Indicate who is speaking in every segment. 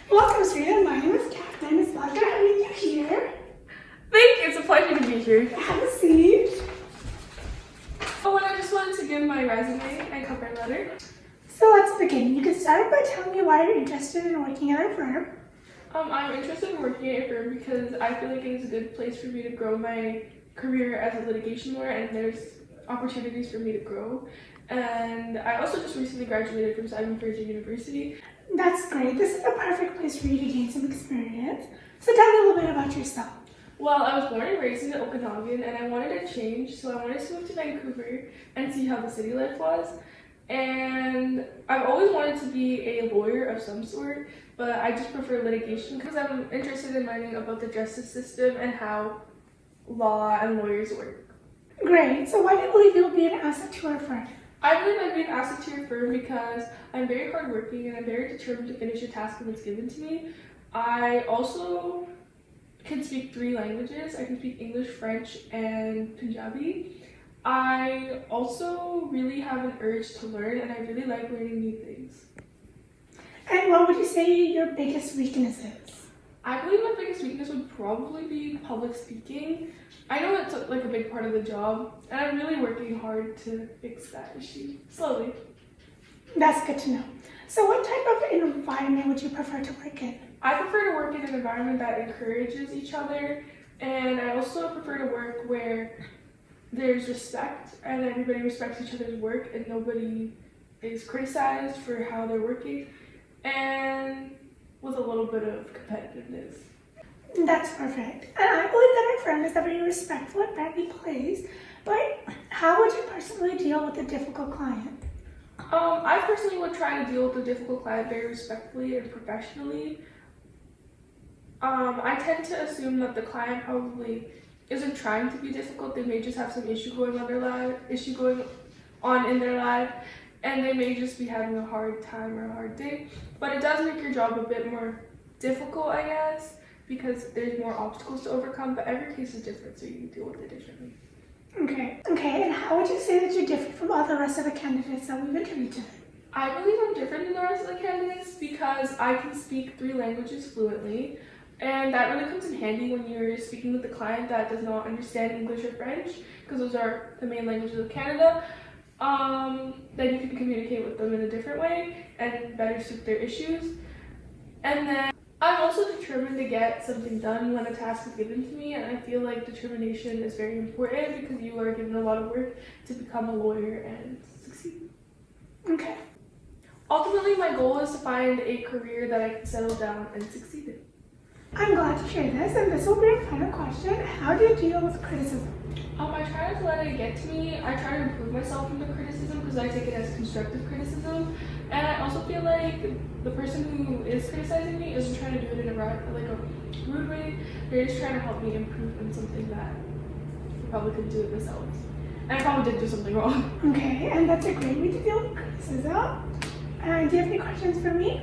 Speaker 1: Welcome, Serena. My name is Catherine. It's a pleasure having you here.
Speaker 2: Thank you. It's a pleasure to be here.
Speaker 1: Have a seat.
Speaker 2: Oh, and I just wanted to give my resume and cover letter.
Speaker 1: So let's begin. You can start by telling me why you're interested in working at our firm.
Speaker 2: I'm interested in working at a firm because I feel like it is a good place for me to grow my career as a litigation lawyer, and there's opportunities for me to grow. And I also just recently graduated from Simon Fraser University.
Speaker 1: That's great. This is a perfect place for you to gain some experience. So tell me a little bit about yourself.
Speaker 2: Well, I was born and raised in Okanagan, and I wanted a change, so I wanted to move to Vancouver and see how the city life was. And I've always wanted to be a lawyer of some sort, but I just prefer litigation because I'm interested in learning about the justice system and how law and lawyers work.
Speaker 1: Great. So why do you believe you'll be an asset to our firm?
Speaker 2: I believe I'd be an asset to your firm because I'm very hardworking and I'm very determined to finish a task when it's given to me. I also can speak 3 languages. I can speak English, French, and Punjabi. I also really have an urge to learn, and I really like learning new things.
Speaker 1: And what would you say your biggest weakness is?
Speaker 2: I believe my biggest weakness would probably be public speaking. I know it's like a big part of the job, and I'm really working hard to fix that issue, slowly.
Speaker 1: That's good to know. So what type of environment would you prefer to work in?
Speaker 2: I prefer to work in an environment that encourages each other, and I also prefer to work where there's respect and everybody respects each other's work and nobody is criticized for how they're working, and with a little bit of competitiveness.
Speaker 1: That's perfect. And I believe that our firm is a very respectful and friendly place, but how would you personally deal with a difficult client?
Speaker 2: I personally would try to deal with a difficult client very respectfully and professionally. I tend to assume that the client probably isn't trying to be difficult. They may just have some issue going on in their life, and they may just be having a hard time or a hard day. But it does make your job a bit more difficult, I guess, because there's more obstacles to overcome. But every case is different, so you can deal with it differently.
Speaker 1: Okay, and how would you say that you're different from all the rest of the candidates that we've interviewed today?
Speaker 2: I believe I'm different than the rest of the candidates because I can speak 3 languages fluently, and that really comes in handy when you're speaking with a client that does not understand English or French, because those are the main languages of Canada. Then you can communicate with them in a different way and better suit their issues. And then I'm also determined to get something done when a task is given to me, and I feel like determination is very important because you are given a lot of work to become a lawyer and succeed.
Speaker 1: Okay.
Speaker 2: Ultimately, my goal is to find a career that I can settle down and succeed in.
Speaker 1: I'm glad to hear this, and this will be our final question. How do you deal with criticism?
Speaker 2: I try not to let it get to me. I try to improve myself from the criticism because I take it as constructive criticism. And I also feel like the person who is criticizing me isn't trying to do it in a rude way. They're just trying to help me improve in something that I probably couldn't do it themselves. And I probably did do something wrong.
Speaker 1: Okay, and that's a great way to deal with criticism. And do you have any questions for me?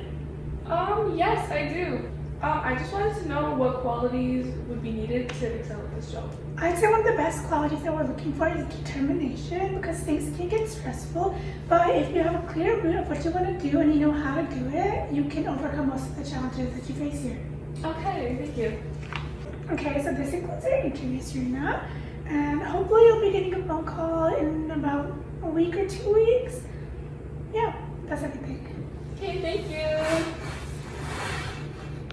Speaker 2: Yes, I do. I just wanted to know what qualities would be needed to excel at this job.
Speaker 1: I'd say one of the best qualities that we're looking for is determination, because things can get stressful, but if you have a clear route of what you want to do and you know how to do it, you can overcome most of the challenges that you face here.
Speaker 2: Okay, thank you.
Speaker 1: Okay, so this concludes our interview, Serena, and hopefully you'll be getting a phone call in about a week or 2 weeks. Yeah, that's everything.
Speaker 2: Okay, thank you.